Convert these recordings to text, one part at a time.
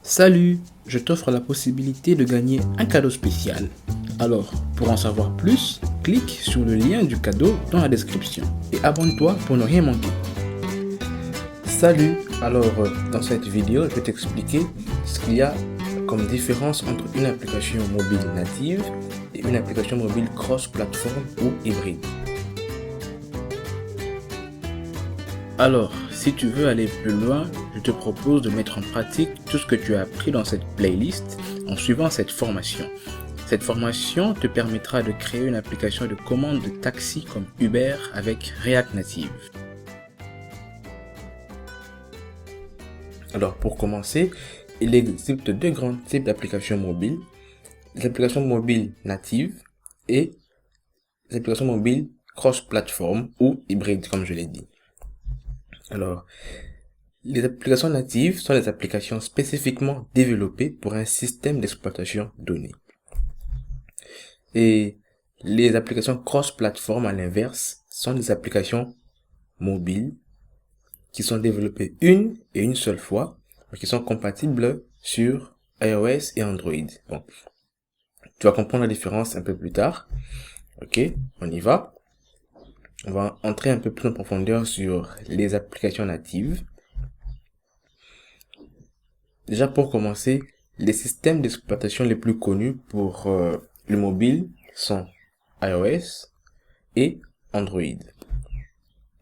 Salut, je t'offre la possibilité de gagner un cadeau spécial. Alors, pour en savoir plus, clique sur le lien du cadeau dans la description et abonne-toi pour ne rien manquer. Salut, dans cette vidéo, je vais t'expliquer ce qu'il y a comme différence entre une application mobile native et une application mobile cross-platform ou hybride. Alors, si tu veux aller plus loin, je te propose de mettre en pratique tout ce que tu as appris dans cette playlist en suivant cette formation. Cette formation te permettra de créer une application de commande de taxi comme Uber avec React Native. Alors, pour commencer, il existe deux grands types d'applications mobiles. Les applications mobiles natives et les applications mobiles cross-platform ou hybrides, comme je l'ai dit. Alors, les applications natives sont des applications spécifiquement développées pour un système d'exploitation donné. Et les applications cross-platform, à l'inverse, sont des applications mobiles qui sont développées une et une seule fois, mais qui sont compatibles sur iOS et Android. Bon, tu vas comprendre la différence un peu plus tard. Ok, on y va. On va entrer un peu plus en profondeur sur les applications natives. Déjà pour commencer, les systèmes d'exploitation les plus connus pour le mobile sont iOS et Android.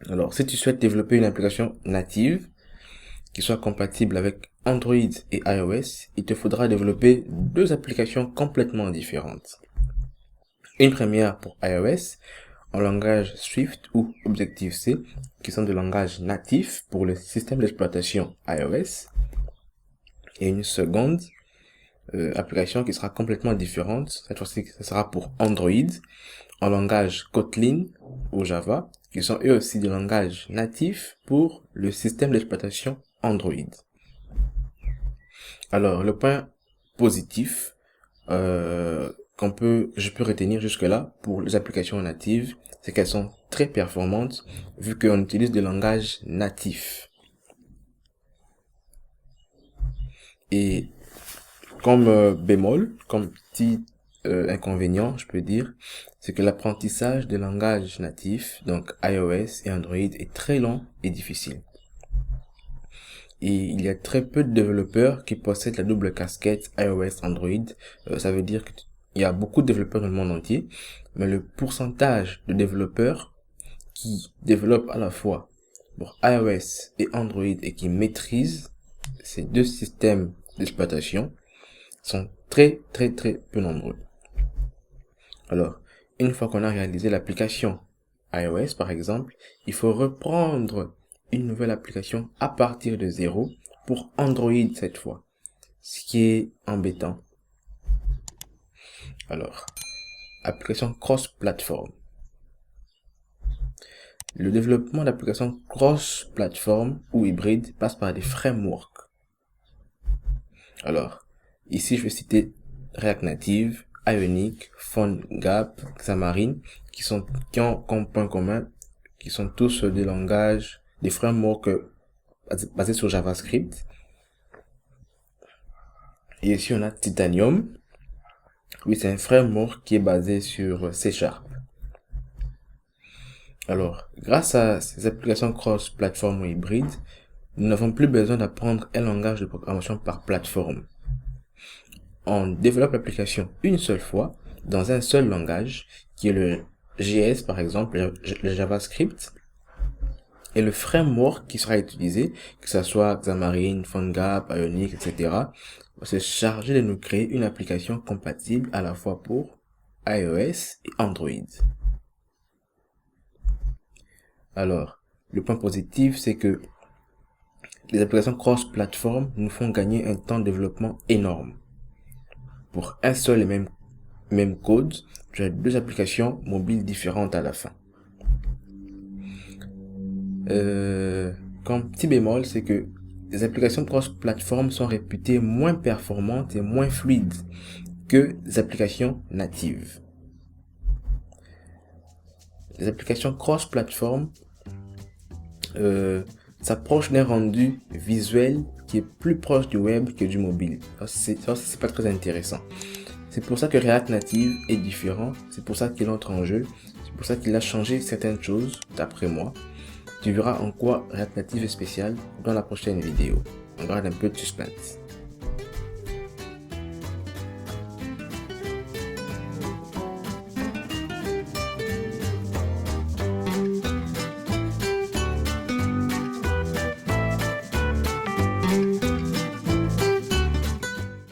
Alors, si tu souhaites développer une application native qui soit compatible avec Android et iOS, il te faudra développer deux applications complètement différentes. Une première pour iOS en langage Swift ou Objective-C, qui sont des langages natifs pour le système d'exploitation iOS. Et une seconde application qui sera complètement différente. Cette fois-ci, ce sera pour Android en langage Kotlin ou Java, qui sont eux aussi des langages natifs pour le système d'exploitation Android. Alors, le point positif je peux retenir jusque-là pour les applications natives, c'est qu'elles sont très performantes vu qu'on utilise des langages natifs. Et comme bémol, comme petit inconvénient, je peux dire, c'est que l'apprentissage des langages natifs, donc iOS et Android, est très long et difficile. Et il y a très peu de développeurs qui possèdent la double casquette iOS-Android. Ça veut dire qu'il y a beaucoup de développeurs dans le monde entier, mais le pourcentage de développeurs qui développent à la fois pour iOS et Android et qui maîtrisent ces deux systèmes d'exploitation sont très peu nombreux. Alors, une fois qu'on a réalisé l'application iOS par exemple, il faut reprendre une nouvelle application à partir de zéro pour Android cette fois, ce qui est embêtant. Alors, application cross-platform. Le développement d'applications cross-platform ou hybrides passe par des frameworks. Alors, ici je vais citer React Native, Ionic, PhoneGap, Xamarin, qui ont comme point commun, qui sont tous des langages, des frameworks basés sur JavaScript. Et ici on a Titanium. Oui, c'est un framework qui est basé sur C#. Alors, grâce à ces applications cross-platform ou hybrides, nous n'avons plus besoin d'apprendre un langage de programmation par plateforme. On développe l'application une seule fois dans un seul langage qui est le JS par exemple, le JavaScript, et le framework qui sera utilisé, que ce soit Xamarin, PhoneGap, Ionic, etc., va se charger de nous créer une application compatible à la fois pour iOS et Android. Alors, le point positif, c'est que les applications cross-platform nous font gagner un temps de développement énorme. Pour un seul et même code, tu as deux applications mobiles différentes à la fin. Comme petit bémol, c'est que les applications cross-platform sont réputées moins performantes et moins fluides que les applications natives. Les applications cross-platform s'approchent d'un rendu visuel qui est plus proche du web que du mobile. C'est pas très intéressant. C'est pour ça que React Native est différent. C'est pour ça qu'il entre en jeu. C'est pour ça qu'il a changé certaines choses, d'après moi. Tu verras en quoi React Native est spécial dans la prochaine vidéo. On garde un peu de suspense.